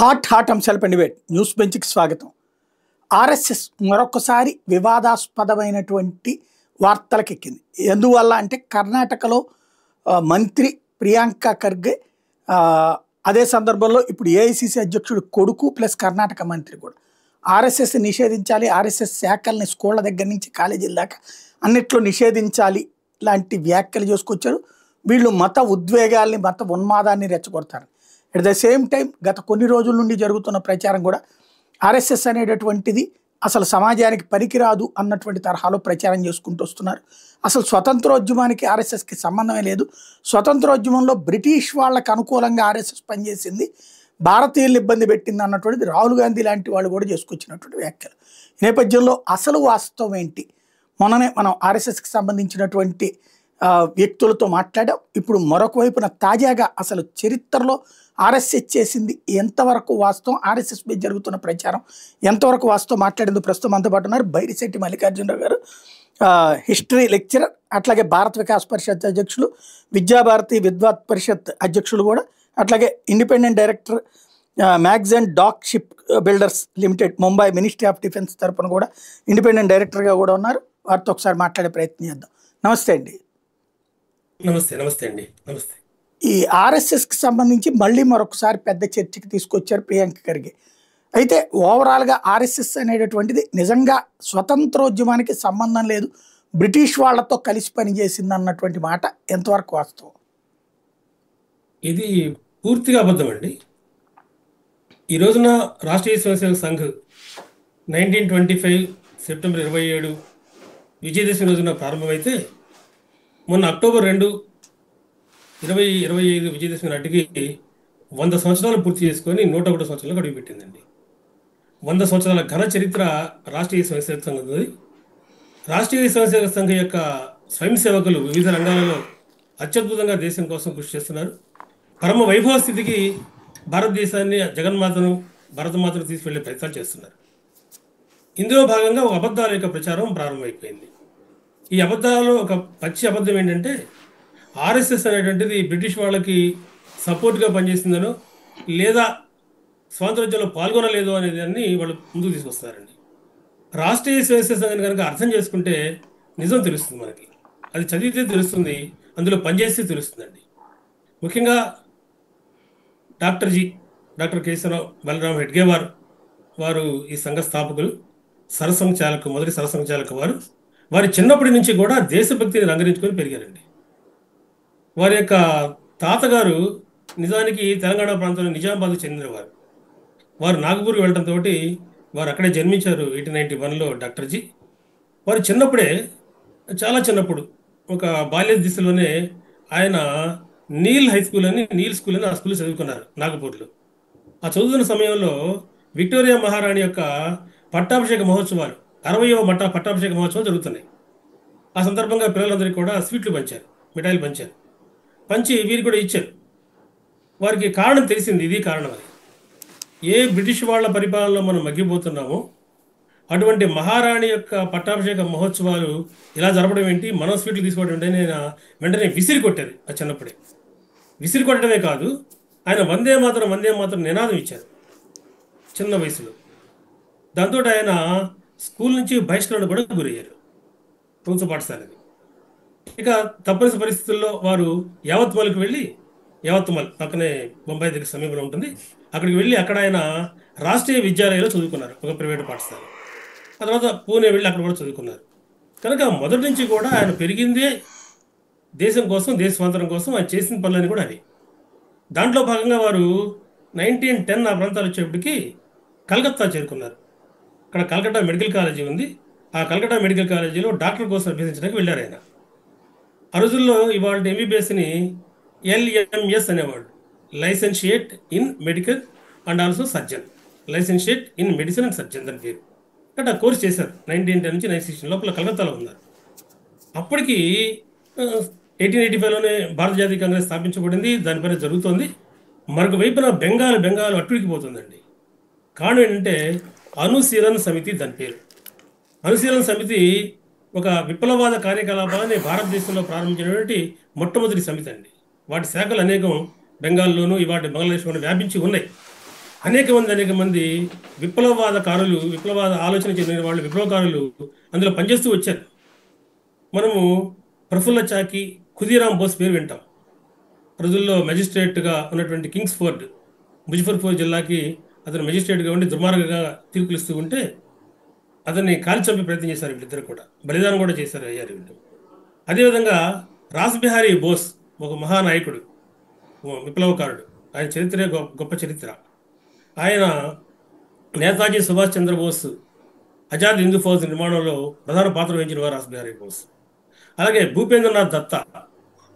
Hot అంశాలపై debate news బెంచ్కి స్వాగతం. RSS మరొకసారి వివాదాస్పదమైనటువంటి వార్తలకెక్కింది. ఎందువల్ల అంటే కర్ణాటకలో మంత్రి ప్రియాంక ఖర్గే, అదే సందర్భంలో ఇప్పుడు ఏఐసిసి అధ్యక్షుడు కొడుకు ప్లస్ కర్ణాటక మంత్రి కూడా ఆర్ఎస్ఎస్ నిషేధించాలి, ఆర్ఎస్ఎస్ శాఖల్ని స్కూళ్ళ దగ్గర నుంచి కాలేజీల దాకా అన్నిట్లో నిషేధించాలి లాంటి వ్యాఖ్యలు చేసుకొచ్చారు. వీళ్ళు మత ఉద్వేగాల్ని, మత ఉన్మాదాన్ని రెచ్చగొడతారు. అట్ ద సేమ్ టైం గత కొన్ని రోజుల నుండి జరుగుతున్న ప్రచారం కూడా ఆర్ఎస్ఎస్ అనేటటువంటిది అసలు సమాజానికి పనికిరాదు అన్నటువంటి తరహాలో ప్రచారం చేసుకుంటూ వస్తున్నారు. అసలు స్వతంత్రోద్యమానికి ఆర్ఎస్ఎస్కి సంబంధమే లేదు. స్వతంత్రోద్యమంలో బ్రిటిష్ వాళ్ళకు అనుకూలంగా ఆర్ఎస్ఎస్ పనిచేసింది, భారతీయులు ఇబ్బంది పెట్టింది అన్నటువంటిది రాహుల్ గాంధీ లాంటి వాళ్ళు కూడా చేసుకొచ్చినటువంటి వ్యాఖ్యలు. ఈ నేపథ్యంలో అసలు వాస్తవం ఏంటి? మొన్ననే మనం ఆర్ఎస్ఎస్కి సంబంధించినటువంటి వ్యక్తులతో మాట్లాడాం. ఇప్పుడు మరొక వైపున తాజాగా అసలు చరిత్రలో ఆర్ఎస్ఎస్ చేసింది ఎంతవరకు వాస్తవం, ఆర్ఎస్ఎస్ మీద జరుగుతున్న ప్రచారం ఎంతవరకు వాస్తవం మాట్లాడేందుకు ప్రస్తుతం మనతో పాటు ఉన్నారు బైరిశెట్టి మల్లికార్జునరావు గారు, హిస్టరీ లెక్చరర్, అట్లాగే భారత వికాస్ పరిషత్ అధ్యక్షులు, విద్యాభారతి విద్వత్ పరిషత్ అధ్యక్షులు కూడా, అట్లాగే independent director Mags and dock ship builders limited Mumbai ministry of defence తరఫున కూడా ఇండిపెండెంట్ డైరెక్టర్గా కూడా ఉన్నారు. వారితో ఒకసారి మాట్లాడే ప్రయత్నం చేద్దాం. నమస్తే అండి. నమస్తే అండి. నమస్తే. ఈ ఆర్ఎస్ఎస్కి సంబంధించి మళ్ళీ మరొకసారి పెద్ద చర్చకి తీసుకొచ్చారు ప్రియాంక ఖర్గే. అయితే ఓవరాల్గా ఆర్ఎస్ఎస్ అనేటటువంటిది నిజంగా స్వతంత్రోద్యమానికి సంబంధం లేదు, బ్రిటిష్ వాళ్లతో కలిసి పనిచేసింది అన్నటువంటి మాట ఎంతవరకు వాస్తవం? ఇది పూర్తిగా అబద్ధం అండి. ఈ రోజున రాష్ట్రీయ స్వయంసేవక సంఘ్ 1925 సెప్టెంబర్ 27 విజయదశమి రోజున ప్రారంభమైతే మొన్న అక్టోబర్ 2, 2025 విజయదశమి నాటికి 100 సంవత్సరాలు పూర్తి చేసుకొని 101 సంవత్సరాలకు అడుగుపెట్టిందండి. 100 సంవత్సరాల ఘన చరిత్ర రాష్ట్రీయ స్వయంసేవక సంఘం ఉంది. రాష్ట్రీయ స్వయంసేవక సంఘం యొక్క స్వయం సేవకులు వివిధ రంగాలలో అత్యద్భుతంగా దేశం కోసం కృషి చేస్తున్నారు. పరమ వైభవ స్థితికి భారతదేశాన్ని, జగన్మాతను, భారతమాతను తీసుకెళ్లే ప్రయత్నాలు చేస్తున్నారు. ఇందులో భాగంగా ఒక అబద్ధాల యొక్క ప్రచారం ప్రారంభమైపోయింది. ఈ అబద్ధాలలో ఒక పచ్చి అబద్ధం ఏంటంటే ఆర్ఎస్ఎస్ అనేటువంటిది బ్రిటిష్ వాళ్ళకి సపోర్ట్గా పనిచేసిందనో లేదా స్వాతంత్రోద్యమంలో పాల్గొనలేదు అనేది అన్ని వాళ్ళు ముందుకు తీసుకొస్తారండి. రాష్ట్రీయ స్వయంసేవక సంఘాన్ని కనుక అర్థం చేసుకుంటే నిజం తెలుస్తుంది మనకి. అది చదివితే తెలుస్తుంది, అందులో పనిచేస్తే తెలుస్తుందండి. ముఖ్యంగా డాక్టర్ కేశవరావు బలరాం హెడ్గేవార్ వారు ఈ సంఘ స్థాపకులు, సరసంఘచాలకు, మొదటి సరసంఘచాలక వారు. వారి చిన్నప్పటి నుంచి కూడా దేశభక్తిని రంగరించుకొని పెరిగారండి. వారి యొక్క తాతగారు నిజానికి తెలంగాణ ప్రాంతంలో నిజామాబాద్కు చెందినవారు. వారు నాగపూర్కి వెళ్ళడంతో వారు అక్కడే జన్మించారు 1891లో డాక్టర్జీ. వారు చిన్నప్పుడే, చాలా చిన్నప్పుడు, ఒక బాల్య దిశలోనే ఆయన నీల్ స్కూల్ అని ఆ స్కూల్ చదువుకున్నారు నాగపూర్లో. ఆ చదువుతున్న సమయంలో విక్టోరియా మహారాణి యొక్క పట్టాభిషేక మహోత్సవాలు, 60వ పట్టాభిషేక మహోత్సవాలు జరుగుతున్నాయి. ఆ సందర్భంగా పిల్లలందరికీ కూడా స్వీట్లు పంచారు, మిఠాయిలు పంచి వీరికి కూడా ఇచ్చారు. వారికి కారణం తెలిసింది, ఇది కారణం అని. ఏ బ్రిటిష్ వాళ్ళ పరిపాలనలో మనం మగ్గిపోతున్నామో అటువంటి మహారాణి యొక్క పట్టాభిషేక మహోత్సవాలు ఇలా జరపడం ఏంటి, మనం స్వీట్లు తీసుకోవడం ఏంటి అని ఆయన వెంటనే విసిరి కొట్టారు. ఆ చిన్నప్పుడే విసిరి కొట్టడమే కాదు, ఆయన వందే మాతరం నినాదం ఇచ్చారు చిన్న వయసులో. దాంతో ఆయన స్కూల్ నుంచి బహిష్కరణ కూడా గురయ్యారు, ప్రభుత్వ పాఠశాలని. ఇక తప్పనిసరి పరిస్థితుల్లో వారు యావత్మల్కి వెళ్ళి, యావత్మల్ పక్కనే బొంబాయి దగ్గర సమీపంలో ఉంటుంది, అక్కడికి వెళ్ళి అక్కడ ఆయన రాష్ట్రీయ విద్యాలయంలో చదువుకున్నారు, ఒక ప్రైవేటు పాఠశాల. ఆ తర్వాత పూణే వెళ్ళి అక్కడ కూడా చదువుకున్నారు. కనుక మొదటి నుంచి కూడా ఆయన పెరిగిందే దేశం కోసం, దేశ స్వాతంత్రం కోసం. ఆయన చేసిన పనులని కూడా అవి. దాంట్లో భాగంగా వారు 1910 ఆ ప్రాంతాలు వచ్చేప్పటికి కలకత్తా చేరుకున్నారు. అక్కడ కలకత్తా మెడికల్ కాలేజీ ఉంది. ఆ కలకత్తా మెడికల్ కాలేజీలో డాక్టర్ కోసం అభ్యసించడానికి వెళ్ళారు ఆయన. ఆ రోజుల్లో ఇవాళ ఎంబీబీఎస్ని LMS అనేవాడు, licentiate in medical and also surgeon, licentiate in medicine and surgeon దాని పేరు. అంటే ఆ కోర్స్ చేశారు 1910 నుంచి 1916 లోపల కలకత్తాలో ఉన్నారు. అప్పటికి 1885లోనే భారత జాతీయ కాంగ్రెస్ స్థాపించబడింది, దానిపైన జరుగుతోంది. మరొక వైపున బెంగాల్ అట్టుడికిపోతుందండి. కారణం ఏంటంటే అనుశీలన సమితి, దాని పేరు. అనుశీలన సమితి ఒక విప్లవవాద కార్యకలాపాలని భారతదేశంలో ప్రారంభించినటువంటి మొట్టమొదటి సమితి అండి. వాటి శాఖలు అనేకం బెంగాల్లోనూ, ఇవాటి బంగ్లాదేశ్లోనూ వ్యాపించి ఉన్నాయి. అనేక మంది విప్లవవాదకారులు, విప్లవాద ఆలోచన చెందిన వాళ్ళు, విప్లవకారులు అందులో పనిచేస్తూ వచ్చారు. మనము ప్రఫుల్ల చాకి, ఖుదీరాం బోస్ పేరు వింటాం. రోజుల్లో మెజిస్ట్రేట్గా ఉన్నటువంటి కింగ్స్ఫోర్డ్, ముజఫర్పూర్ జిల్లాకి అతను మెజిస్ట్రేట్గా ఉండి దుర్మార్గంగా తీర్పులు ఇస్తూ ఉంటే అతన్ని కాల్చంపే ప్రయత్నం చేశారు. వీళ్ళిద్దరు కూడా బలిదానం కూడా చేశారు, అయ్యారు వీళ్ళు. అదేవిధంగా రాస్ బిహారీ బోస్ ఒక మహానాయకుడు, విప్లవకారుడు. ఆయన చరిత్రే గొప్ప చరిత్ర. ఆయన నేతాజీ సుభాష్ చంద్రబోస్ ఆజాద్ హిందూ ఫౌజ్ నిర్మాణంలో ప్రధాన పాత్ర వహించిన వారు రాస్ బిహారీ బోస్. అలాగే భూపేంద్రనాథ్ దత్తా.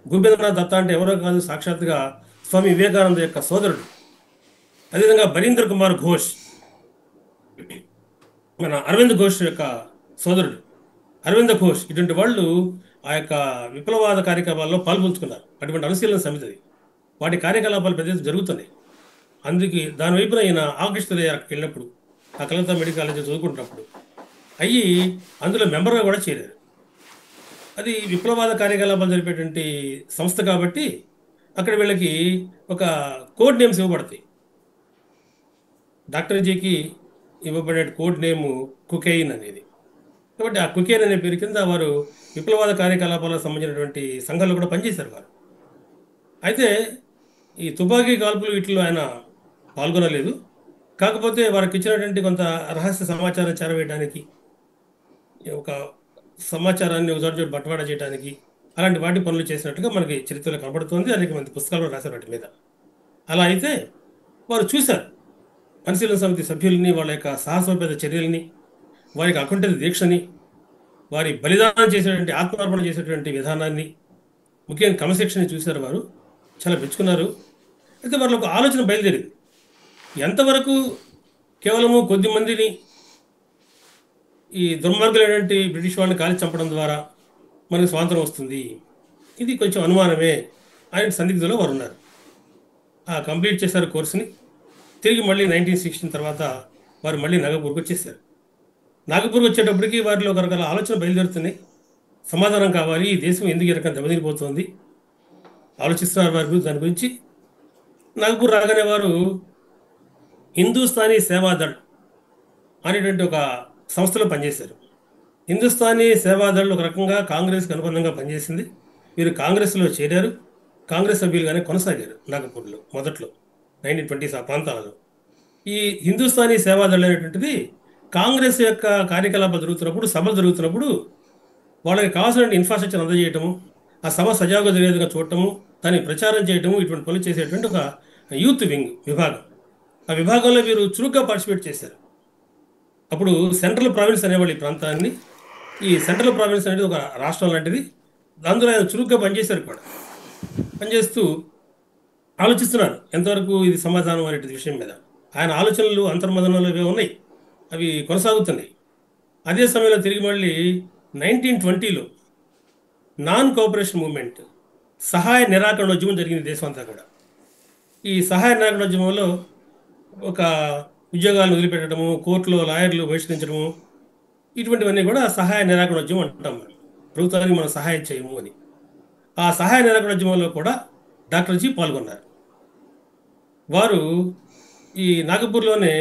భూపేంద్రనాథ్ దత్తా అంటే ఎవరో కాదు, సాక్షాత్తుగా స్వామి వివేకానంద యొక్క సోదరుడు. అదేవిధంగా బరీంద్ర కుమార్ ఘోష్, మన అరవింద్ ఘోష్ యొక్క సోదరుడు అరవింద ఘోష్. ఇటువంటి వాళ్ళు ఆ యొక్క విప్లవాద కార్యక్రమాల్లో పాల్పంచుకున్నారు. అటువంటి అనుశీలన సమితి అది. వాటి కార్యకలాపాలు పెద్ద ఎత్తున జరుగుతున్నాయి. అందుకే దాని వైపున ఈయన ఆకృష్టులయ్యారు. అక్కడికి వెళ్ళినప్పుడు, ఆ కలకత్తా మెడికల్ కాలేజ్ చదువుకుంటున్నప్పుడు అయ్యి అందులో మెంబర్గా కూడా చేరారు. అది విప్లవాద కార్యకలాపాలు జరిపేటువంటి సంస్థ కాబట్టి అక్కడ వీళ్ళకి ఒక కోడ్ నేమ్స్ ఇవ్వబడతాయి. డాక్టర్ జీకి ఇవ్వబడే కోడ్ నేము కుకెయిన్ అనేది. కాబట్టి ఆ కుకెయిన్ అనే పేరు కింద వారు విప్లవాద కార్యకలాపాలకు సంబంధించినటువంటి సంఘాల్లో కూడా పనిచేశారు వారు. అయితే ఈ తుపాకీ కాల్పులు వీటిలో ఆయన పాల్గొనలేదు. కాకపోతే వారికి ఇచ్చినటువంటి కొంత రహస్య సమాచారం చేరవేయడానికి, ఒక సమాచారాన్ని ఒక చోట బట్వాడా చేయడానికి, అలాంటి వాటి పనులు చేసినట్టుగా మనకి చరిత్రలో కనబడుతుంది. అనేక మంది పుస్తకాలు రాశారు వాటి మీద. అలా అయితే వారు చూశారు పరిశీలన సమితి సభ్యుల్ని, వాళ్ళ యొక్క సాహసోపేత చర్యల్ని, వారి యొక్క అకుంఠిత దీక్షని, వారి బలిదానం చేసేటువంటి, ఆత్మార్పణ చేసేటువంటి విధానాన్ని, ముఖ్యంగా క్రమశిక్షణని చూశారు. వారు చాలా మెచ్చుకున్నారు. అయితే వారిలో ఒక ఆలోచన బయలుదేరింది. ఎంతవరకు కేవలము కొద్ది మందిని ఈ దుర్మార్గులైనటువంటి బ్రిటిష్ వాళ్ళని కాల్చి చంపడం ద్వారా మనకు స్వాతంత్రం వస్తుంది, ఇది కొంచెం అనుమానమే ఆయన సందిగ్ధంలో వారు ఉన్నారు. కంప్లీట్ చేశారు కోర్సుని. తిరిగి మళ్ళీ 1916 తర్వాత వారు మళ్ళీ నాగపూర్కి వచ్చేసారు. నాగపూర్కి వచ్చేటప్పటికి వారిలో ఒక రకాల ఆలోచన బయలుదేరుతున్నాయి. సమాధానం కావాలి, ఈ దేశం ఎందుకు ఈ రకంగా దెబ్బతినిపోతుంది ఆలోచిస్తున్నారు వారి దాని గురించి. నాగపూర్ రాగానే వారు హిందుస్థానీ సేవాదళ్ అనేటువంటి ఒక సంస్థలో పనిచేశారు. హిందుస్థానీ సేవాదళ్ ఒక రకంగా కాంగ్రెస్కి అనుబంధంగా పనిచేసింది. వీరు కాంగ్రెస్లో చేరారు. కాంగ్రెస్ సభ్యులుగానే కొనసాగారు నాగపూర్లో మొదట్లో 1920s ఆ ప్రాంతాలలో. ఈ హిందుస్థానీ సేవాదళ్ అనేటువంటిది కాంగ్రెస్ యొక్క కార్యకలాపాలు జరుగుతున్నప్పుడు, సభలు జరుగుతున్నప్పుడు వాళ్ళకి కావాల్సిన ఇన్ఫ్రాస్ట్రక్చర్ అందజేయటము, ఆ సభ సజావుగా జరిగేదిగా చూడటము, దాన్ని ప్రచారం చేయటము, ఇటువంటి పనులు చేసేటువంటి ఒక యూత్ వింగ్ విభాగం. ఆ విభాగంలో వీరు చురుగ్గా పార్టిసిపేట్ చేశారు. అప్పుడు సెంట్రల్ ప్రావిన్స్ అనేవాళ్ళు ఈ ప్రాంతాన్ని. ఈ సెంట్రల్ ప్రావిన్స్ అనేది ఒక రాష్ట్రం లాంటిది. అందులో ఆయన చురుగ్గా పనిచేశారు కూడా. పనిచేస్తూ ఆలోచిస్తున్నారు ఎంతవరకు ఇది సమాధానం అనే విషయం మీద. ఆయన ఆలోచనలు అంతర్మదనంలో ఉన్నాయి, అవి కొనసాగుతున్నాయి. అదే సమయంలో తిరిగి మళ్ళీ 1920లో నాన్ కోఆపరేషన్ మూవ్మెంట్, సహాయ నిరాకరణోద్యమం జరిగింది దేశం అంతా కూడా. ఈ సహాయ నిరాకరణోద్యమంలో ఒక ఉద్యోగాలను వదిలిపెట్టడము, కోర్టులో లాయర్లు బహిష్కరించడము, ఇటువంటివన్నీ కూడా సహాయ నిరాకరణోద్యమం అంటాం. మనం ప్రభుత్వానికి మనం సహాయం చేయము అని. ఆ సహాయ నిరాకరణోద్యమంలో కూడా డాక్టర్ జీ పాల్గొన్నారు. వారు ఈ నాగపూర్లోనే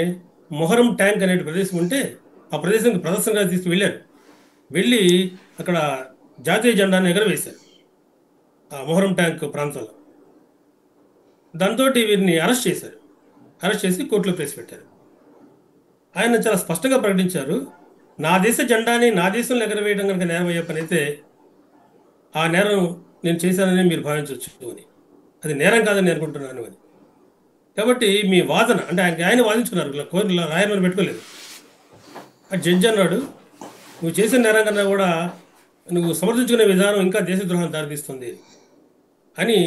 మొహరం ట్యాంక్ అనే ప్రదేశం ఉంటే ఆ ప్రదేశానికి ప్రదర్శనగా తీసుకువెళ్ళారు. వెళ్ళి అక్కడ జాతీయ జెండాను ఎగరవేశారు ఆ మొహరం ట్యాంక్ ప్రాంతంలో. దాంతో వీరిని అరెస్ట్ చేశారు. అరెస్ట్ చేసి కోర్టులో ప్రవేశపెట్టారు. ఆయన చాలా స్పష్టంగా ప్రకటించారు, నా దేశ జెండాని నా దేశంలో ఎగరవేయడం కనుక నేరం అయ్యే పని అయితే ఆ నేరం నేను చేశానని మీరు భావించవచ్చు అని, అది నేరం కాదని నేను అనుకుంటున్నాను అని. కాబట్టి మీ వాదన అంటే ఆయన వాదించుకున్నారు, కోర్టులో రాయమని పెట్టుకోలేదు. ఆ జడ్జి అన్నాడు, నువ్వు చేసిన నేరం కన్నా కూడా నువ్వు సమర్థించుకునే విధానం ఇంకా దేశద్రోహం దారితీస్తుంది అని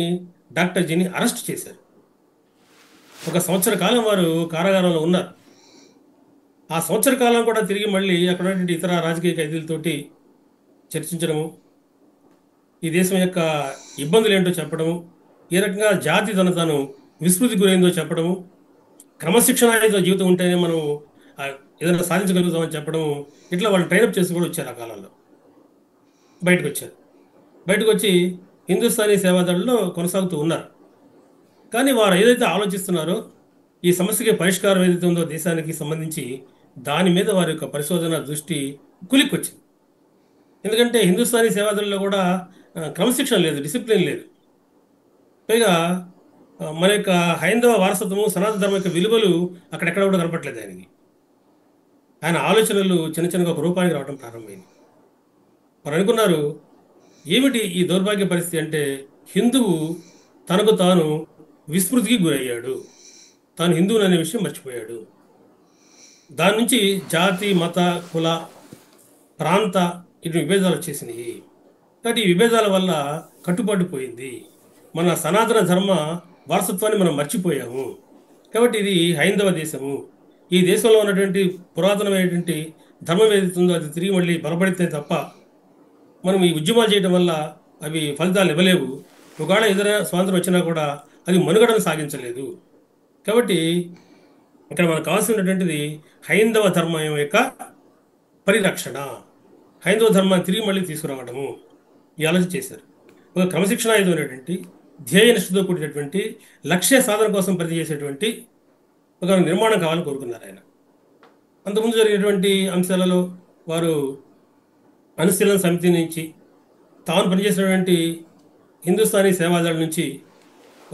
డాక్టర్ జీని అరెస్ట్ చేశారు. 1 సంవత్సర కాలం వారు కారాగారంలో ఉన్నారు. ఆ సంవత్సర కాలం కూడా తిరిగి మళ్ళీ అక్కడ ఉన్నటువంటి ఇతర రాజకీయ ఖైదీలతోటి చర్చించడము, ఈ దేశం యొక్క ఇబ్బందులు ఏంటో చెప్పడము, ఏ రకంగా జాతి తను విస్మృతి గురైందో చెప్పడము, క్రమశిక్షణ జీవితం ఉంటేనే మనం ఏదైనా సాధించగలుగుతామని చెప్పడము, ఇట్లా వాళ్ళు ట్రైనప్ చేసి కూడా వచ్చారు. ఆ కాలంలో బయటకు వచ్చారు. బయటకు వచ్చి హిందుస్థానీ సేవాదళంలో కొనసాగుతూ ఉన్నారు. కానీ వారు ఏదైతే ఆలోచిస్తున్నారో ఈ సమస్యకి పరిష్కారం ఏదైతే ఉందో దేశానికి సంబంధించి దాని మీద వారి యొక్క పరిశోధన దృష్టి కులికొచ్చింది. ఎందుకంటే హిందుస్థానీ సేవాదళంలో కూడా క్రమశిక్షణ లేదు, డిసిప్లిన్ లేదు. పైగా మన యొక్క హైందవ వారసత్వము సనాతన ధర్మ యొక్క విలువలు అక్కడెక్కడ కూడా కనపట్లేదు ఆయనకి. ఆయన ఆలోచనలు చిన్న చిన్నగా ఒక రూపానికి రావడం ప్రారంభమైంది. వారు అనుకున్నారు, ఏమిటి ఈ దౌర్భాగ్య పరిస్థితి అంటే హిందువు తనకు తాను విస్మృతికి గురయ్యాడు, తాను హిందువుని అనే విషయం మర్చిపోయాడు. దాని నుంచి జాతి, మత, కుల, ప్రాంత ఇటు విభేదాలు వచ్చేసినాయి. కాబట్టి ఈ విభేదాల వల్ల కట్టుబాటు పోయింది, మన సనాతన ధర్మ వారసత్వాన్ని మనం మర్చిపోయాము. కాబట్టి ఇది హైందవ దేశము, ఈ దేశంలో ఉన్నటువంటి పురాతనమైనటువంటి ధర్మం ఏదైతుందో అది తిరిగి మళ్ళీ బలపడితే తప్ప మనం ఈ ఉద్యమాలు చేయడం వల్ల అవి ఫలితాలు ఇవ్వలేవు. ఒకవేళ ఏదైనా స్వాతంత్రం వచ్చినా కూడా అది మనుగడను సాగించలేదు. కాబట్టి ఇక్కడ మనకు కావాల్సినటువంటిది హైందవ ధర్మం యొక్క పరిరక్షణ, హైందవ ధర్మాన్ని తిరిగి మళ్ళీ తీసుకురావడము. ఈ ఆలోచన చేశారు. ఒక క్రమశిక్షణాయుతమైనటువంటి ధ్యేయ నిష్ఠతో కూడినటువంటి లక్ష్య సాధన కోసం పనిచేసేటువంటి ఒక నిర్మాణం కావాలని కోరుకున్నారు ఆయన. అంతకుముందు జరిగినటువంటి అంశాలలో వారు అనుశీలన సమితి నుంచి, తాను పనిచేసినటువంటి హిందుస్థానీ సేవాదళ నుంచి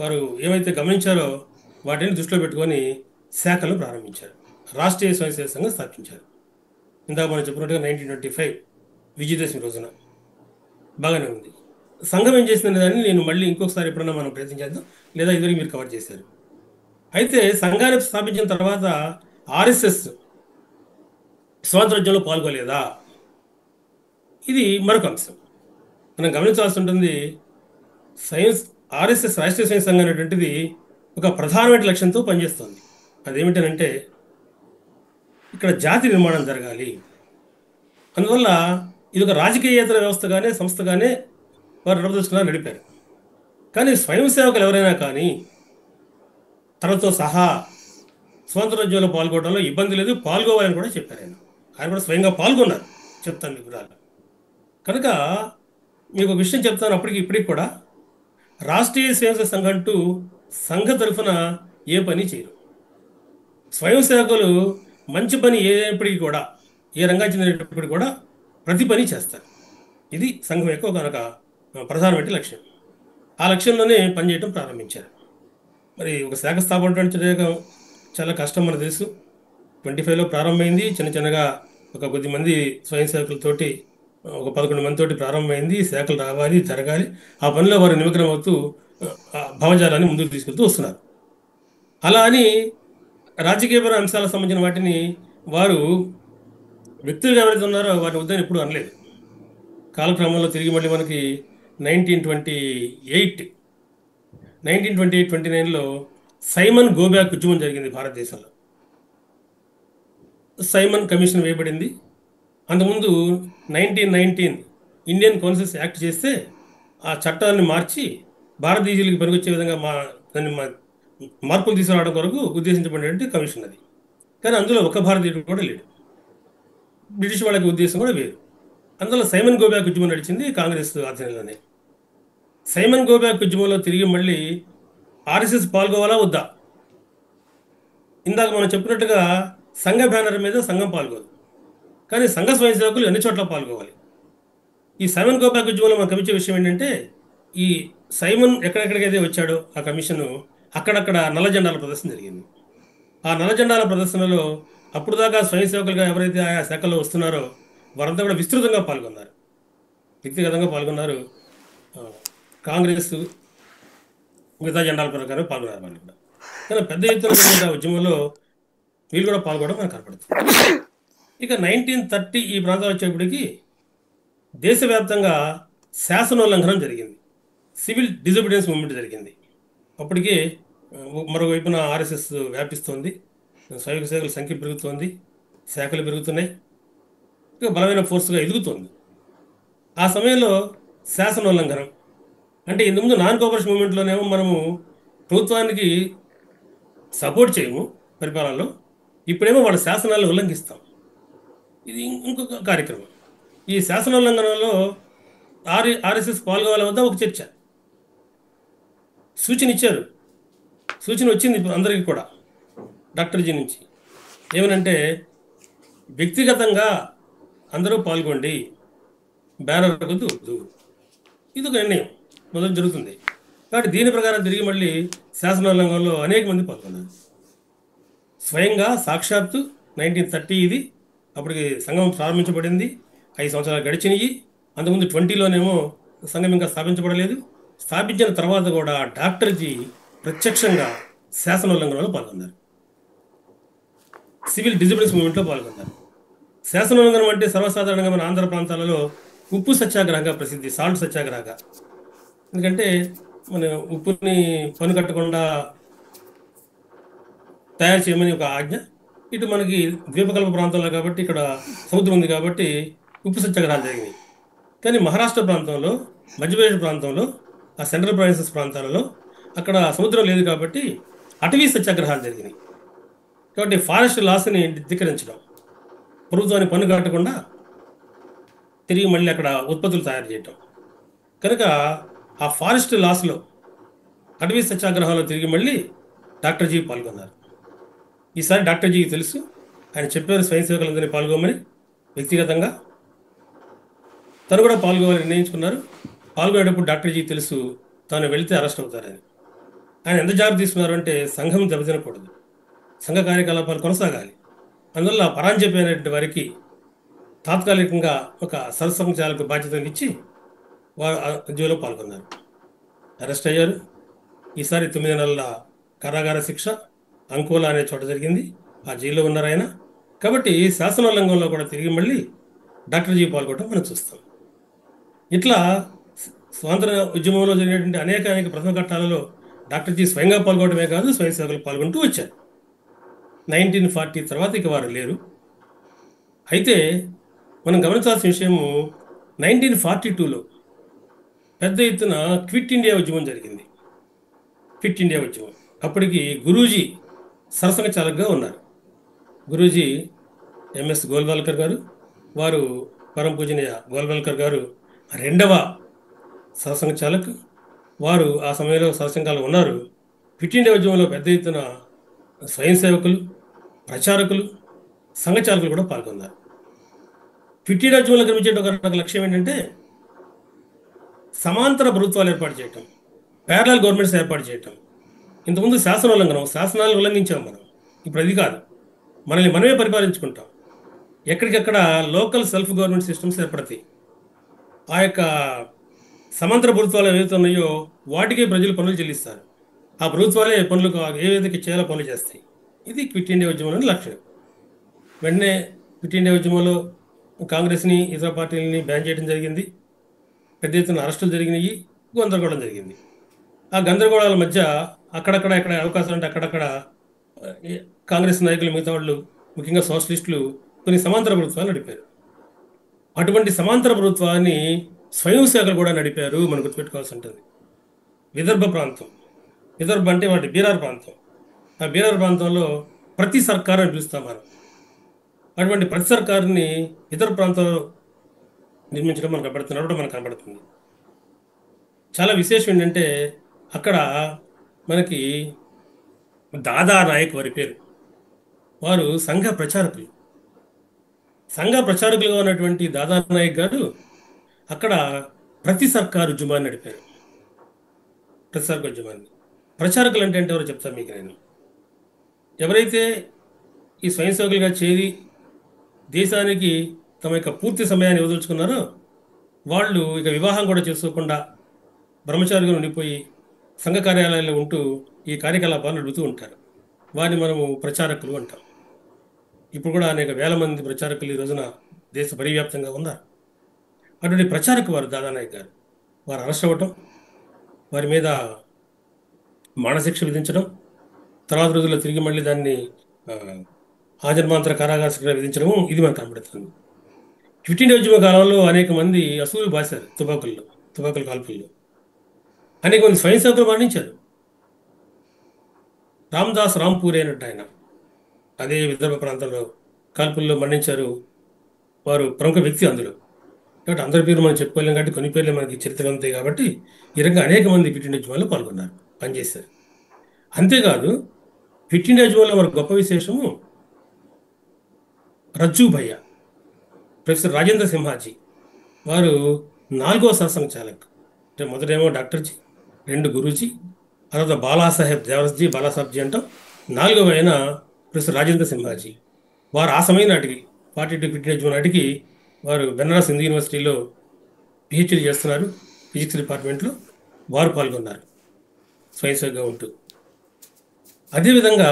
వారు ఏమైతే గమనించారో వాటిని దృష్టిలో పెట్టుకొని శాఖలు ప్రారంభించారు. రాష్ట్రీయ స్వయం సేవక సంఘం స్థాపించారు. ఇందాక మనం చెప్పినట్టుగా 1925 విజయదశమి రోజున. బాగానే ఉంది. సంఘం ఏం చేసిందనే దాన్ని నేను మళ్ళీ ఇంకొకసారి ఎప్పుడన్నా మనం ప్రయత్నం చేద్దాం, లేదా ఇదివరకు మీరు కవర్ చేశారు. అయితే సంఘాన్ని స్థాపించిన తర్వాత ఆర్ఎస్ఎస్ స్వాతంత్రోద్యమంలో పాల్గొలేదా? ఇది మరొక అంశం మనం గమనించాల్సి ఉంటుంది. ఆర్ఎస్ఎస్ రాష్ట్రీయ స్వయం సంఘం అనేటువంటిది ఒక ప్రధానమైన లక్ష్యంతో పనిచేస్తుంది. అదేమిటనంటే ఇక్కడ జాతి నిర్మాణం జరగాలి. అందువల్ల ఇది ఒక రాజకీయేతర వ్యవస్థగానే, సంస్థగానే వారు నడిపారు. కానీ స్వయం సేవకులు ఎవరైనా కానీ తనతో సహా స్వాతంత్రోద్యమంలో పాల్గొనడంలో ఇబ్బంది లేదు, పాల్గొవాలని కూడా చెప్పారు. ఆయన కూడా స్వయంగా పాల్గొన్నారు. చెప్తాను మీకు వివరాలు. కనుక మీకు ఒక విషయం చెప్తాను. ఇప్పటికి కూడా రాష్ట్రీయ స్వయం సేవక సంఘం అంటూ సంఘ తరఫున ఏ పని చేయరు. స్వయం సేవకులు మంచి పని ఏదైనప్పటికీ కూడా, ఏ రంగా చెందినప్పటికీ కూడా ప్రతి పని చేస్తారు. ఇది సంఘం యొక్క ఒక ప్రధానమైన లక్ష్యం. ఆ లక్ష్యంలోనే పనిచేయడం ప్రారంభించారు. మరి ఒక శాఖ స్థాపన చాలా కష్టం మనకు తెలుసు. 25లో ప్రారంభమైంది. చిన్న చిన్నగా ఒక కొద్ది మంది స్వయం సేవకులతోటి, ఒక 11 మందితోటి ప్రారంభమైంది. శాఖలు రావాలి, జరగాలి. ఆ పనిలో వారు నిమగ్నం అవుతూ భావజాలాన్ని ముందుకు తీసుకెళ్తూ వస్తున్నారు. అలా అని రాజకీయపర అంశాలకు సంబంధించిన వాటిని వారు వ్యక్తులుగా ఎవరైతే ఉన్నారో వారిని వద్దని ఎప్పుడు అనలేదు. కాలక్రమంలో తిరిగి మళ్ళీ మనకి 1928-29లో సైమన్ గోబ్యాక్ ఉద్యమం జరిగింది భారతదేశంలో. సైమన్ కమిషన్ వేయబడింది. అంతకుముందు 1919 ఇండియన్ కౌన్సిల్స్ యాక్ట్ చేస్తే ఆ చట్టాన్ని మార్చి భారతీయులకి పనికొచ్చే విధంగా దాన్ని మార్పులు తీసుకురావడం కొరకు ఉద్దేశించబడినటువంటి కమిషన్ అది. కానీ అందులో ఒక భారతీయుడు కూడా లేడు. బ్రిటిష్ వాళ్ళకి ఉద్దేశం కూడా వేరు. అందులో సైమన్ గోబ్యాక్ ఉద్యమం నడిచింది కాంగ్రెస్ ఆధ్వర్యంలోనే. సైమన్ గోబ్యాక్ ఉద్యమంలో తిరిగి మళ్ళీ ఆర్ఎస్ఎస్ పాల్గొవాలా వద్దా? ఇందాక మనం చెప్పినట్టుగా సంఘ బ్యానర్ మీద సంఘం పాల్గొదు, కానీ సంఘ స్వయం సేవకులు అన్ని చోట్ల పాల్గొవాలి. ఈ సైమన్ గోబ్యాక్ ఉద్యమంలో మనకు కమించే విషయం ఏంటంటే, ఈ సైమన్ ఎక్కడెక్కడికైతే వచ్చాడో ఆ కమిషన్ అక్కడక్కడ నల్ల జెండాల ప్రదర్శన జరిగింది. ఆ నల్ల జెండాల ప్రదర్శనలో అప్పుడు దాకా స్వయం సేవకులుగా ఎవరైతే ఆయా శాఖల్లో వస్తున్నారో వారంతా కూడా విస్తృతంగా పాల్గొన్నారు, వ్యక్తిగతంగా పాల్గొన్నారు. కాంగ్రెస్ మిగతా జెండాల ప్రకారం పాల్గొన్నారు వాళ్ళు కూడా. కానీ పెద్ద ఎత్తున జరిగిన ఉద్యమంలో వీళ్ళు కూడా పాల్గొనడం మనకు కనపడుతుంది. ఇక 1930 ఈ ప్రాంతాలు వచ్చేప్పటికి దేశవ్యాప్తంగా శాసనోల్లంఘనం జరిగింది. సివిల్ డిజోబీడియన్స్ మూవ్మెంట్ జరిగింది. అప్పటికే మరోవైపున ఆర్ఎస్ఎస్ వ్యాపిస్తోంది, స్వయం సేవకుల సంఖ్య పెరుగుతోంది, శాఖలు పెరుగుతున్నాయి, ఇక బలమైన ఫోర్స్గా ఎదుగుతోంది. ఆ సమయంలో శాసనోల్లంఘనం అంటే, ఇంతకుముందు నాన్ కోఆపరేషన్ మూవ్మెంట్లోనేమో మనము ప్రభుత్వానికి సపోర్ట్ చేయము పరిపాలనలో, ఇప్పుడేమో వాళ్ళ శాసనాలను ఉల్లంఘిస్తాం. ఇది ఇంకొక కార్యక్రమం. ఈ శాసనోల్లంఘనంలో ఆర్ఎస్ఎస్ పాల్గొవాల వద్ద ఒక చర్చ, సూచన ఇచ్చారు. సూచన వచ్చింది అందరికీ కూడా. డాక్టర్ జీ నుంచి ఏమనంటే వ్యక్తిగతంగా అందరూ పాల్గొండి, బ్యానర్ వద్దు, ఇది ఒక నిర్ణయం మొదలు జరుగుతుంది. కాబట్టి దీని ప్రకారం తిరిగి మళ్ళీ శాసనోల్లంఘనలో అనేక మంది పాల్గొన్నారు. స్వయంగా సాక్షాత్తు 1930 ఇది, అప్పటికి సంఘం ప్రారంభించబడింది, 5 సంవత్సరాలు గడిచినాయి. అంతకుముందు 20లోనేమో సంఘం ఇంకా స్థాపించబడలేదు. స్థాపించిన తర్వాత కూడా డాక్టర్ జీ ప్రత్యక్షంగా శాసనోల్లంఘనలో పాల్గొన్నారు, సివిల్ డిజిబిలిటీస్ మూవ్మెంట్లో పాల్గొన్నారు. శాసనోల్లంఘనం అంటే సర్వసాధారణంగా మన ఆంధ్ర ప్రాంతాలలో ఉప్పు సత్యాగ్రహంగా ప్రసిద్ధి, సాల్ట్ సత్యాగ్రహంగా. ఎందుకంటే మన ఉప్పుని పన్ను కట్టకుండా తయారు చేయమని ఒక ఆజ్ఞ. ఇటు మనకి ద్వీపకల్ప ప్రాంతంలో కాబట్టి ఇక్కడ సముద్రం ఉంది కాబట్టి ఉప్పు సత్యాగ్రహాలు జరిగినాయి. కానీ మహారాష్ట్ర ప్రాంతంలో, మధ్యప్రదేశ్ ప్రాంతంలో, ఆ సెంట్రల్ ప్రావిన్సెస్ ప్రాంతాలలో అక్కడ సముద్రం లేదు కాబట్టి అటవీ సత్యాగ్రహాలు జరిగినాయి. కాబట్టి ఫారెస్ట్ లాస్ని ధిక్కరించడం, ప్రభుత్వాన్ని పన్ను కట్టకుండా తిరిగి మళ్ళీ అక్కడ ఉత్పత్తులు తయారు చేయటం. కనుక ఆ ఫారెస్ట్ లాస్లో, అటవీ సత్యాగ్రహంలో తిరిగి మళ్ళీ డాక్టర్ జీ పాల్గొన్నారు. ఈసారి డాక్టర్ జీకి తెలుసు, ఆయన చెప్పారు స్వయం సేవకులందరినీ పాల్గొమని. వ్యక్తిగతంగా తను కూడా పాల్గొవాలని నిర్ణయించుకున్నారు. పాల్గొనేటప్పుడు డాక్టర్ జీకి తెలుసు తాను వెళితే అరెస్ట్ అవుతారని. ఆయన ఎంత జాగ్రత్త తీసుకున్నారు అంటే సంఘం దెబ్బతినకూడదు, సంఘ కార్యకలాపాలు కొనసాగాలి. అందువల్ల పరాంజపైనటువంటి వారికి తాత్కాలికంగా ఒక సరసంచాలకు బాధ్యతలు ఇచ్చి వారు ఉద్యోగంలో పాల్గొన్నారు. అరెస్ట్ అయ్యారు. ఈసారి 9 నెలల కారాగార శిక్ష అంకోలా అనే చోట జరిగింది. ఆ జైల్లో ఉన్నారు ఆయన. కాబట్టి శాసనోల్లంఘనలో కూడా తిరిగి మళ్ళీ డాక్టర్ జీ పాల్గొనడం మనం చూస్తాం. ఇట్లా స్వాతంత్ర ఉద్యమంలో జరిగినటువంటి అనేక ప్రథమ ఘట్టాలలో డాక్టర్ జీ స్వయంగా పాల్గొనడమే కాదు, స్వయం సేవకులు పాల్గొంటూ వచ్చారు. 1940 తర్వాత ఇక వారు లేరు. అయితే మనం గమనించాల్సిన విషయము, 1942లో పెద్ద ఎత్తున క్విట్ ఇండియా ఉద్యమం జరిగింది. క్విట్ ఇండియా ఉద్యమం అప్పటికి గురూజీ సరసంఘ చాలకుగా ఉన్నారు. గురూజీ ఎంఎస్ గోల్వాల్కర్ గారు, వారు పరమ పూజనీయ గోల్వాల్కర్ గారు రెండవ సరసంఘ చాలక్. వారు ఆ సమయంలో సరసంఘాలు ఉన్నారు. క్విట్ ఇండియా ఉద్యమంలో పెద్ద ఎత్తున స్వయం సేవకులు, ప్రచారకులు, సంఘచాలకులు కూడా పాల్గొన్నారు. క్విట్ ఇండియా ఉద్యమంలో కనిపించే ఒక లక్ష్యం ఏంటంటే సమాంతర ప్రభుత్వాలు ఏర్పాటు చేయటం, ప్యారలల్ గవర్నమెంట్స్ ఏర్పాటు చేయటం. ఇంతకుముందు శాసనోల్లంఘనం, శాసనాలు ఉల్లంఘించాం మనం. ఇప్పుడు అది కాదు, మనల్ని మనమే పరిపాలించుకుంటాం. ఎక్కడికక్కడ లోకల్ సెల్ఫ్ గవర్నమెంట్ సిస్టమ్స్ ఏర్పడతాయి. ఆ యొక్క సమాంతర ప్రభుత్వాలు ఏవైతే ఉన్నాయో వాటికే ప్రజలు పనులు చెల్లిస్తారు. ఆ ప్రభుత్వాలే పనులు ఏవైతే చేయాలో పనులు చేస్తాయి. ఇది క్విట్ ఇండియా ఉద్యమంలోని లక్ష్యం. వెంటనే క్విట్ ఇండియా ఉద్యమంలో కాంగ్రెస్ని, ఇతర పార్టీలని బ్యాన్ చేయడం జరిగింది. పెద్ద ఎత్తున అరెస్టులు జరిగినాయి, గందరగోళం జరిగింది. ఆ గందరగోళాల మధ్య అక్కడక్కడ ఎక్కడ అవకాశం అంటే అక్కడక్కడ కాంగ్రెస్ నాయకులు, మిగతా వాళ్ళు, ముఖ్యంగా సోషలిస్టులు కొన్ని సమాంతర ప్రభుత్వాలు నడిపారు. అటువంటి సమాంతర ప్రభుత్వాన్ని స్వయం సేవకులు కూడా నడిపారు. మనం గుర్తుపెట్టుకోవాల్సి ఉంటుంది. విదర్భ ప్రాంతం, విదర్భ అంటే వాటి బీరార్ ప్రాంతం. ఆ బీరార్ ప్రాంతంలో ప్రతి సర్కారు అని పిలుస్తాం మనం. అటువంటి ప్రతి సర్కారుని ఇతర ప్రాంతంలో నిర్మించడం మనకు నడవడం మనకు కనబడుతుంది. చాలా విశేషం ఏంటంటే అక్కడ మనకి దాదా నాయక్ వారి పేరు. వారు సంఘ ప్రచారకులు. సంఘ ప్రచారకులుగా ఉన్నటువంటి దాదా నాయక్ గారు అక్కడ ప్రతి సర్కారు ఉద్యమాన్ని నడిపారు. ప్రతి సర్కారు ఉద్యమాన్ని. ప్రచారకులు అంటే ఎవరో చెప్తాను మీకు నేను. ఎవరైతే ఈ స్వయం సేవకులుగా చేరి దేశానికి తమ యొక్క పూర్తి సమయాన్ని వదులుచుకున్నారో వాళ్ళు ఇక వివాహం కూడా చేసుకోకుండా బ్రహ్మచారిగా ఉండిపోయి సంఘ కార్యాలయాల్లో ఉంటూ ఈ కార్యకలాపాలు నడుపుతూ ఉంటారు. వారిని మనము ప్రచారకులు అంటాం. ఇప్పుడు కూడా అనేక వేల మంది ప్రచారకులు ఈ రోజున దేశ పరివ్యాప్తంగా ఉన్నారు. అటువంటి ప్రచారకు వారు దాదానాయక్ గారు. వారు అరెస్ట్ అవ్వటం, వారి మీద మానశిక్ష విధించడం, తర్వాత రోజుల్లో తిరిగి మళ్ళీ దాన్ని ఆజన్మాంతర కారాగార శిక్ష విధించడము ఇది మనకు కనబడుతుంది. క్విట్ ఇండియా ఉద్యమ కాలంలో అనేక మంది అసూలు బాశారు. తుపాకుల కాల్పుల్లో అనేక మంది స్వయం సేవకులు మరణించారు. రామ్దాస్ రాంపూరి అయినట్టు ఆయన అదే విదర్భ ప్రాంతంలో కాల్పుల్లో మరణించారు. వారు ప్రముఖ వ్యక్తి అందులో. కాబట్టి అందరి పేరు మనం చెప్పుకోలేం కాబట్టి కొన్ని పేర్లే మనకి చరిత్ర ఉంటాయి. కాబట్టి ఈ రకంగా అనేక మంది క్విట్ ఇండియా ఉద్యమాల్లో పాల్గొన్నారు, పనిచేశారు. అంతేకాదు ఫిట్ ఇండియా ఉద్యమంలో మన గొప్ప విశేషము రజ్జు భయ్య, ప్రొఫెసర్ రాజేంద్ర సింహాజీ వారు 4వ సరసంఘ చాలక్. అంటే మొదటేమో డాక్టర్జీ, 2 గురూజీ, తర్వాత బాలాసాహెబ్ దేవరస్జీ, బాలాసాహెబ్జీ అంటాం. 4వ ఆయన ప్రొఫెసర్ రాజేంద్ర సింహాజీ. వారు ఆ సమయం నాటికి 42 ఫిట్ ఇండియా ఉద్యమం నాటికి వారు బెనారస్ హిందూ యూనివర్సిటీలో పిహెచ్డీ చేస్తున్నారు, ఫిజిక్స్ డిపార్ట్మెంట్లో. వారు పాల్గొన్నారు స్వయం సేవగా ఉంటూ. అదేవిధంగా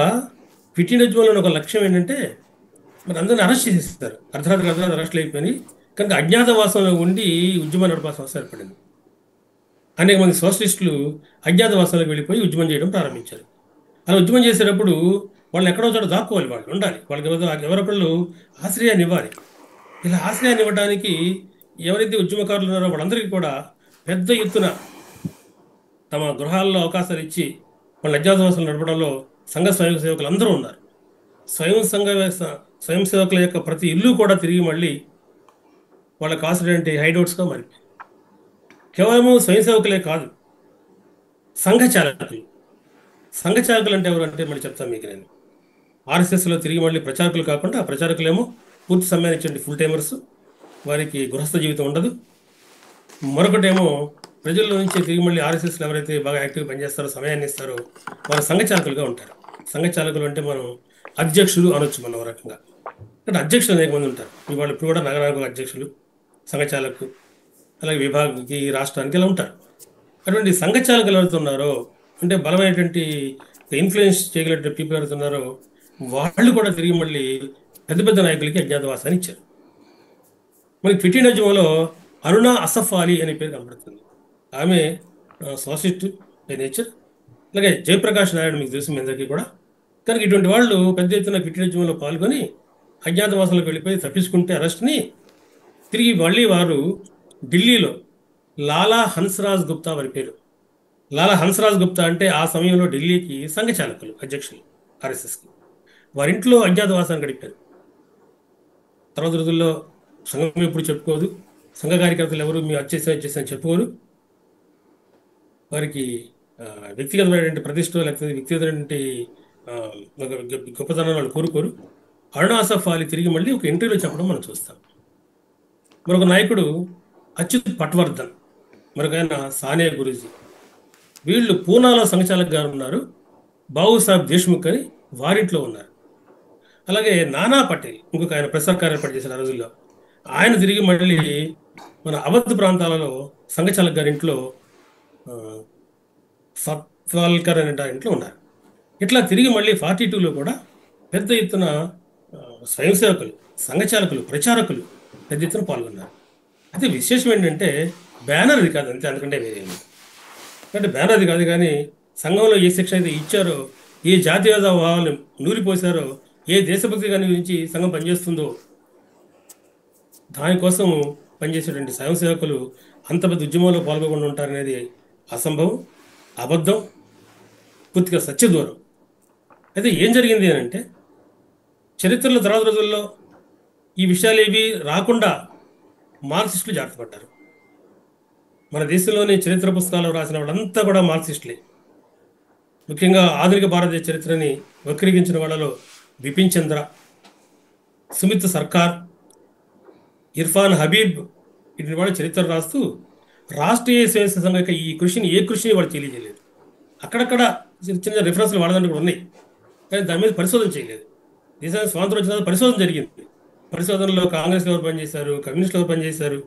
ఫిట్ ఇండియా ఉద్యమంలో ఒక లక్ష్యం ఏంటంటే మరి అందరిని అరెస్ట్ చేసేస్తారు. అర్ధరాత్రి అరెస్టులు అయిపోయి కనుక అజ్ఞాతవాసంలో ఉండి ఉద్యమం నడపాల్సిన అవసరం ఏర్పడింది. అనేక మంది సోషలిస్టులు అజ్ఞాతవాసంలోకి వెళ్ళిపోయి ఉద్యమం చేయడం ప్రారంభించారు. అలా ఉద్యమం చేసేటప్పుడు వాళ్ళు ఎక్కడో చోట దాక్కోవాలి, వాళ్ళు ఉండాలి, వాళ్ళకి ఎవరొకళ్ళు ఆశ్రయాన్ని ఇవ్వాలి. ఇలా ఆశ్రయాన్ని ఇవ్వడానికి ఎవరైతే ఉద్యమకారులు ఉన్నారో వాళ్ళందరికీ కూడా పెద్ద ఎత్తున తమ గృహాల్లో అవకాశాలు ఇచ్చి వాళ్ళ అజ్ఞాతవాసం నడపడంలో సంఘ స్వయం సేవకులు అందరూ ఉన్నారు. స్వయం సేవకుల యొక్క ప్రతి ఇల్లు కూడా తిరిగి మళ్ళీ వాళ్ళకి కావాల్సినటువంటి హైడౌట్స్గా మారిపోయింది. కేవలము స్వయం సేవకులే కాదు, సంఘచాలకులు. సంఘచాలకులు అంటే ఎవరు అంటే మళ్ళీ చెప్తాను మీకు నేను. ఆర్ఎస్ఎస్లో తిరిగి మళ్ళీ ప్రచారకులు కాకుండా, ఆ ప్రచారకులేమో పూర్తి సమయాన్ని ఇచ్చండి ఫుల్ టైమర్స్, వారికి గృహస్థ జీవితం ఉండదు. మరొకటేమో ప్రజల్లో నుంచి తిరిగి మళ్ళీ ఆర్ఎస్ఎస్లో ఎవరైతే బాగా యాక్టివ్గా పనిచేస్తారో, సమయాన్ని ఇస్తారో, వారు సంఘచాలకులుగా ఉంటారు. సంఘచాలకులు అంటే మనం అధ్యక్షులు అనొచ్చు మనం ఒక రకంగా. అంటే అధ్యక్షులు అనేక మంది ఉంటారు. ఇప్పుడు కూడా నగరానికి అధ్యక్షులు, సంఘచాలకులు, అలాగే విభాగానికి, రాష్ట్రానికి ఇలా ఉంటారు. అటువంటి సంఘచాలకులు ఎవరుతున్నారో, అంటే బలమైనటువంటి ఇన్ఫ్లుయెన్స్ చేయగలిగిన పీపుల్ ఎవరుతున్నారో వాళ్ళు కూడా తిరిగి మళ్ళీ పెద్ద పెద్ద నాయకులకి అజ్ఞాతవాసాన్ని ఇచ్చారు. మనకి ఫిట్ ఇండియా ఉద్యమంలో అరుణ అసఫ్ అలీ అనే పేరు కనబడుతుంది. ఆమె సోషలిస్ట్ బై నేచర్. అలాగే జయప్రకాష్ నాయుడు మీకు తెలుసు మీ అందరికీ కూడా. కనుక ఇటువంటి వాళ్ళు పెద్ద ఎత్తున ఫిట్ ఇండియా ఉద్యమంలో పాల్గొని అజ్ఞాతవాసంలోకి వెళ్ళిపోయి తప్పించుకుంటే అరెస్ట్ని తిరిగి మళ్ళీ వారు ఢిల్లీలో లాలా హన్స్రాజ్ గుప్తా వారి పేరు. లాలా హన్స్రాజ్ గుప్తా అంటే ఆ సమయంలో ఢిల్లీకి సంఘచాలకులు, అధ్యక్షులు ఆర్ఎస్ఎస్కి. వారింట్లో అజ్ఞాతవాసాన్ని గడిపారు. తర్వాత రోజుల్లో సంఘం ఎప్పుడు చెప్పుకోదు, సంఘ కార్యకర్తలు ఎవరు మేము వచ్చేసామని చెప్పుకోరు. వారికి వ్యక్తిగతమైనటువంటి ప్రతిష్ట లేకపోతే వ్యక్తిగతమైనటువంటి గొప్పతనాన్ని వాళ్ళు కోరుకోరు. అరుణ అసఫ్ అలీ తిరిగి మళ్ళీ ఒక ఇంటర్వ్యూలో చెప్పడం మనం చూస్తాం. మరొక నాయకుడు అచ్యుత్ పట్వర్ధన్, మరొక ఆయన సానియా గురూజీ. వీళ్ళు పూనాలో సంఘచాలక్ గారు ఉన్నారు, బాబుసాహెబ్ దేశ్ముఖ్ అని వారింట్లో ఉన్నారు. అలాగే నానా పటేల్ ఇంకొక ఆయన ప్రెస్ సర్కార్ ఏర్పాటు చేసిన రోజుల్లో, ఆయన తిరిగి మళ్ళీ మన అవధ్ ప్రాంతాలలో సంఘచాలక్ గారి ఇంట్లో, సత్వాల్కర్ అనే ఇంట్లో ఉన్నారు. ఇట్లా తిరిగి మళ్ళీ 42లో కూడా పెద్ద ఎత్తున స్వయం సేవకులు, సంఘచాలకులు, ప్రచారకులు పెద్ద ఎత్తున పాల్గొన్నారు. అయితే విశేషం ఏంటంటే బ్యానర్ అది కాదు అంతే, అందుకంటే వేరే అంటే బ్యానర్ అది కాదు. కానీ సంఘంలో ఏ శిక్షణ అయితే ఇచ్చారో, ఏ జాతీయవాద భావాలను నూరిపోసారో, ఏ దేశభక్తి గాని గురించి సంఘం పనిచేస్తుందో దానికోసం పనిచేసేటువంటి స్వయం సేవకులు అంత పెద్ద ఉద్యమంలో పాల్గొకుండా ఉంటారనేది అసంభవం, అబద్ధం, పూర్తిగా సత్యదూరం. అయితే ఏం జరిగింది అని అంటే చరిత్రలో తర్వాత రోజుల్లో ఈ విషయాలు ఏవి రాకుండా మార్క్సిస్టులు జాగ్రత్త పడ్డారు. మన దేశంలోని చరిత్ర పుస్తకాలు రాసిన వాళ్ళంతా కూడా మార్క్సిస్టులే. ముఖ్యంగా ఆధునిక భారతదేశ చరిత్రని వక్రీకరించిన వాళ్ళలో బిపిన్ చంద్ర, సుమిత్ సర్కార్, ఇర్ఫాన్ హబీబ్ ఇటువంటి వాళ్ళు చరిత్ర రాస్తూ రాష్ట్రీయ స్వయం సేవక సంఘం యొక్క ఈ కృషిని వాళ్ళు తెలియజేయలేదు. అక్కడక్కడ చిన్న రిఫరెన్స్లు వాళ్ళదంటే కూడా ఉన్నాయి, కానీ దాని మీద పరిశోధన చేయలేదు. దేశానికి స్వాతంత్రం వచ్చిన తర్వాత పరిశోధన జరిగింది. పరిశోధనలో కాంగ్రెస్ ఎవరు పనిచేశారు, కమ్యూనిస్టులు ఎవరు పనిచేశారు,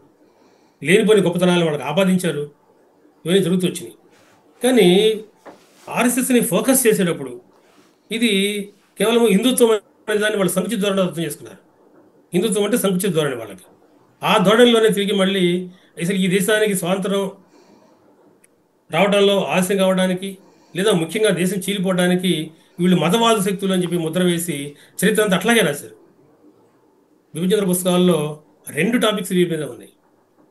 లేనిపోని గొప్పతనాలను వాళ్ళకి ఆపాదించారు, ఇవన్నీ జరుగుతూ వచ్చినాయి. కానీ ఆర్ఎస్ఎస్ని ఫోకస్ చేసేటప్పుడు ఇది కేవలం హిందుత్వం అనే దాన్ని వాళ్ళు సంకుచిత ధోరణి అర్థం చేసుకున్నారు. హిందుత్వం అంటే సంకుచిత ధోరణి వాళ్ళకి. ఆ ధోరణిలోనే తిరిగి మళ్ళీ అసలు ఈ దేశానికి స్వాతంత్రం రావడంలో ఆలస్యం కావడానికి, లేదా ముఖ్యంగా దేశం చీలిపోవడానికి వీళ్ళు మతవాద శక్తులు అని చెప్పి ముద్ర వేసి చరిత్ర అంతా అట్లాగే రాశారు. విభజన పుస్తకాల్లో 2 టాపిక్స్ వీరి మీద ఉన్నాయి.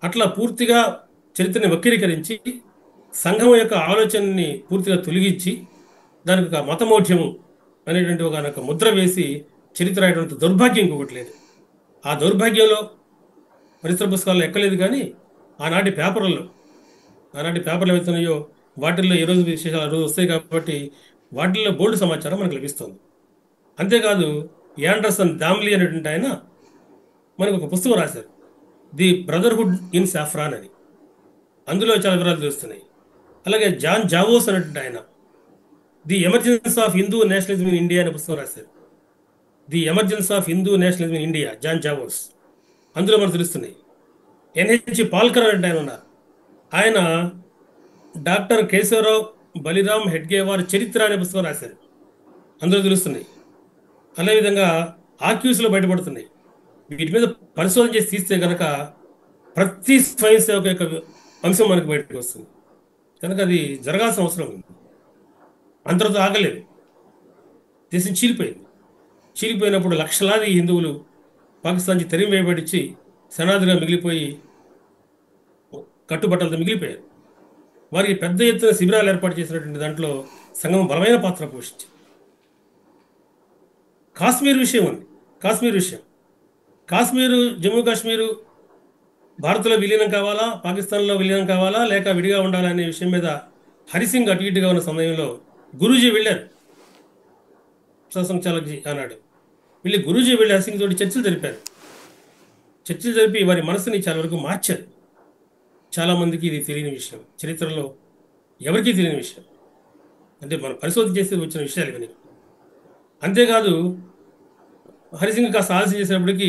అట్లా పూర్తిగా చరిత్రని వక్రీకరించి సంఘం యొక్క ఆలోచనని పూర్తిగా తొలగించి దానికి ఒక మతమౌఢ్యము అనేటువంటి ఒక ముద్ర వేసి చరిత్ర రాయడంతో దౌర్భాగ్యం ఇంకొకటి లేదు. ఆ దౌర్భాగ్యంలో చరిత్ర పుస్తకాల్లో ఎక్కలేదు. కానీ ఆనాటి పేపర్లు ఏవైతున్నాయో వాటిల్లో ఈ రోజు విశేషాలు రోజు వస్తాయి కాబట్టి వాటిల్లో బోల్డ్ సమాచారం మనకు లభిస్తుంది. అంతేకాదు యాండర్సన్ దామ్లీ అనేటువంటి ఆయన మనకు ఒక పుస్తకం రాశారు, ది బ్రదర్హుడ్ ఇన్ సాఫ్రాన్ అని. అందులో చాలా వివరాలు తెలుస్తున్నాయి. అలాగే జాన్ జావోస్ అనేటువంటి ఆయన the emergence of Hindu nationalism in India అనే పుస్తకం రాశారు. The emergence of Hindu nationalism in India, John Zavos. అందులో మనకు తెలుస్తున్నాయి. ఎన్హెచ్ పాల్కర్ అంటే ఆయన ఉన్నారు. ఆయన డాక్టర్ కేశవరావు బలిరామ్ హెడ్గేవార్ చరిత్ర అనే పుస్తకం రాశారు. అందులో తెలుస్తున్నాయి. అదేవిధంగా ఆక్యూస్లో బయటపడుతున్నాయి. వీటి మీద పరిశోధన చేసి తీస్తే కనుక ప్రతి స్వయం సేవక యొక్క అంశం మనకు బయటకు వస్తుంది. కనుక అది జరగాల్సిన అవసరం ఉంది. అంతటితో ఆగలేదు. దేశం చీలిపోయినప్పుడు లక్షలాది హిందువులు పాకిస్తాన్ నుంచి తరిమి వేయబడిచి సనాదిగా మిగిలిపోయి కట్టుబట్టలతో మిగిలిపోయారు. వారికి పెద్ద ఎత్తున శిబిరాలు ఏర్పాటు చేసినటువంటి దాంట్లో సంఘం బలమైన పాత్ర పోషించింది. కాశ్మీర్ విషయం ఉంది. కాశ్మీరు జమ్మూ కాశ్మీరు భారత్లో విలీనం కావాలా, పాకిస్తాన్లో విలీనం కావాలా, లేక విడిగా ఉండాలా అనే విషయం మీద హరిసింగ్ అటు ఇటుగా ఉన్న సమయంలో గురూజీ వెళ్ళారు. సత్సంగ్ చాలక్జీ అన్నాడు. గురూజీ వెళ్ళి హరిసింగ్ తోటి చర్చలు జరిపి వారి మనసుని చాలా వరకు మార్చారు. చాలామందికి ఇది తెలియని విషయం, చరిత్రలో ఎవరికీ తెలియని విషయం. అంటే మనం పరిశోధన చేసి వచ్చిన విషయాలు ఇవన్నీ. అంతేకాదు హరిసింగ్ కాస్త ఆలస్యం చేసినప్పటికీ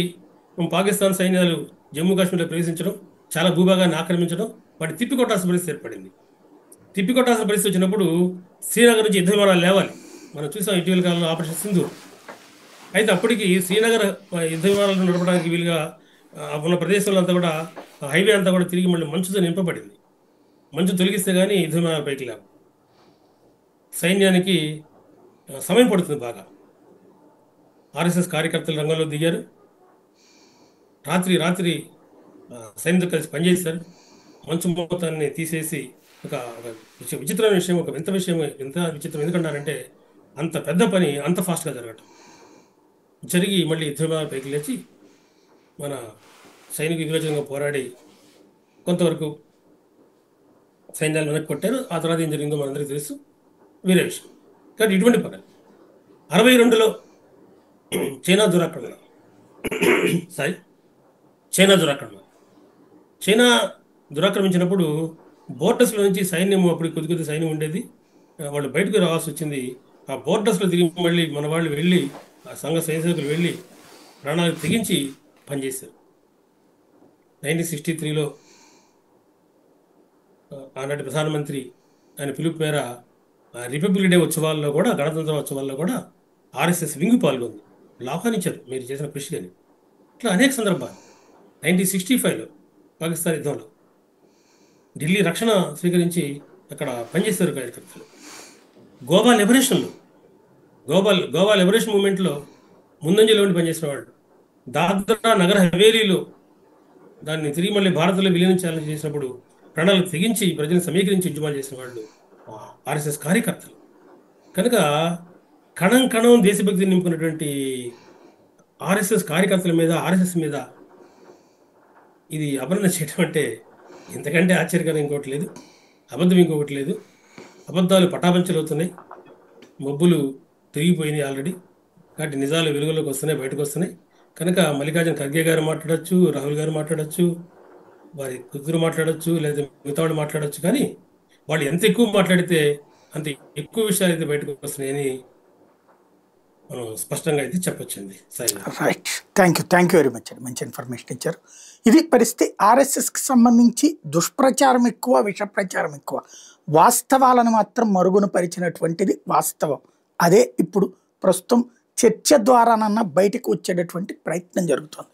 పాకిస్తాన్ సైన్యాలు జమ్మూ కాశ్మీర్లో ప్రవేశించడం, చాలా భూభాగాన్ని ఆక్రమించడం, వాటి తిప్పికొట్టాల్సిన పరిస్థితి ఏర్పడింది. తిప్పికొట్టాల్సిన పరిస్థితి వచ్చినప్పుడు శ్రీనగర్ నుంచి యుద్ధ విమానాలు లేవాలి. మనం చూసాం ఇటీవల కాలంలో ఆపరేషన్ సింధూర్. అయితే అప్పటికి శ్రీనగర్ యుద్ధ విమానాలను నడపడానికి వీలుగా ఉన్న ప్రదేశంలో అంతా కూడా హైవే అంతా కూడా తిరిగి మళ్ళీ మంచుతో నింపబడింది. మంచు తొలగిస్తే కానీ యుద్ధ విమానాలు పైకి లేవు. సైన్యానికి సమయం పడుతుంది బాగా. ఆర్ఎస్ఎస్ కార్యకర్తలు రంగంలో దిగారు. రాత్రి సైన్యంతో కలిసి పనిచేశారు. మంచు మొత్తాన్ని తీసేసి ఒక విచిత్రమైన విషయం, ఒక వింత విచిత్రం ఎందుకంటారంటే అంత పెద్ద పని అంత ఫాస్ట్గా జరిగి మళ్ళీ యుద్ధ విమానాలు పైకి లేచి మన సైనిక విరోచనంగా పోరాడి కొంతవరకు సైన్యాలు వెనక్కి కొట్టారు. ఆ తర్వాత ఏం జరిగిందో మనందరికీ తెలుసు, వేరే విషయం. కానీ ఇటువంటి పని 62లో చైనా దురాక్రమించినప్పుడు బోర్డర్స్లో నుంచి సైన్యం, అప్పుడు కొద్ది సైన్యం ఉండేది, వాళ్ళు బయటకు రావాల్సి వచ్చింది. ఆ బోర్డర్స్లో తిరిగి మళ్ళీ మన వాళ్ళు వెళ్ళి, ఆ సంఘ సైనికులు వెళ్ళి ప్రాణాలు తెగించి పనిచేశారు. 1963లో ఆనాటి ప్రధానమంత్రి ఆయన పిలుపు మేర రిపబ్లిక్ డే ఉత్సవాల్లో కూడా, గణతంత్ర ఉత్సవాల్లో కూడా ఆర్ఎస్ఎస్ వింగ్ పాల్గొంది. ఆహ్వానించారు మీరు చేసిన కృషి అని. ఇట్లా అనేక సందర్భాలు. 1965లో పాకిస్తాన్ యుద్ధంలో ఢిల్లీ రక్షణ స్వీకరించి అక్కడ పనిచేశారు కార్యకర్తలు. గోవా లిబరేషన్ మూమెంట్లో ముందంజలో ఉండి పనిచేసిన వాళ్ళు, దాద్రా నగర్ హవేలీలో దాన్ని తిరిగి మళ్ళీ భారత్లో విలీనం చేయాలని చేసినప్పుడు ప్రాణాలు తెగించి ప్రజలను సమీకరించి ఉద్యమాలు చేసిన వాళ్ళు ఆర్ఎస్ఎస్ కార్యకర్తలు. కనుక కణం దేశభక్తిని నింపుకున్నటువంటి ఆర్ఎస్ఎస్ కార్యకర్తల మీద, ఆర్ఎస్ఎస్ మీద ఇది అపనందన చేయడం అంటే ఇంతకంటే ఆశ్చర్యకరం ఇంకోటి లేదు, అబద్ధం ఇంకొకటి లేదు. అబద్ధాలు పటాపంచలు అవుతున్నాయి, మబ్బులు తిరిగిపోయినాయి ఆల్రెడీ. కాబట్టి నిజాలు వెలుగులోకి వస్తున్నాయి, బయటకు వస్తున్నాయి. కనుక మల్లికార్జున ఖర్గే గారు మాట్లాడచ్చు, రాహుల్ గారు మాట్లాడచ్చు, వారి కూతురు మాట్లాడచ్చు, లేదా మిగతా వాళ్ళు మాట్లాడచ్చు. కానీ వాళ్ళు ఎంత ఎక్కువ మాట్లాడితే అంత ఎక్కువ విషయాలు అయితే బయటకు వస్తున్నాయని మనం స్పష్టంగా అయితే చెప్పొచ్చండి. Right, thank you very much అండి, మంచి ఇన్ఫర్మేషన్ ఇచ్చారు. ఇది పరిస్థితి. ఆర్ఎస్ఎస్కి సంబంధించి దుష్ప్రచారం ఎక్కువ, విష ప్రచారం ఎక్కువ, వాస్తవాలను మాత్రం మరుగున పరిచినటువంటిది వాస్తవం. అదే ఇప్పుడు ప్రస్తుతం చర్చ ద్వారానన్నా బయటకు వచ్చేటటువంటి ప్రయత్నం జరుగుతుంది.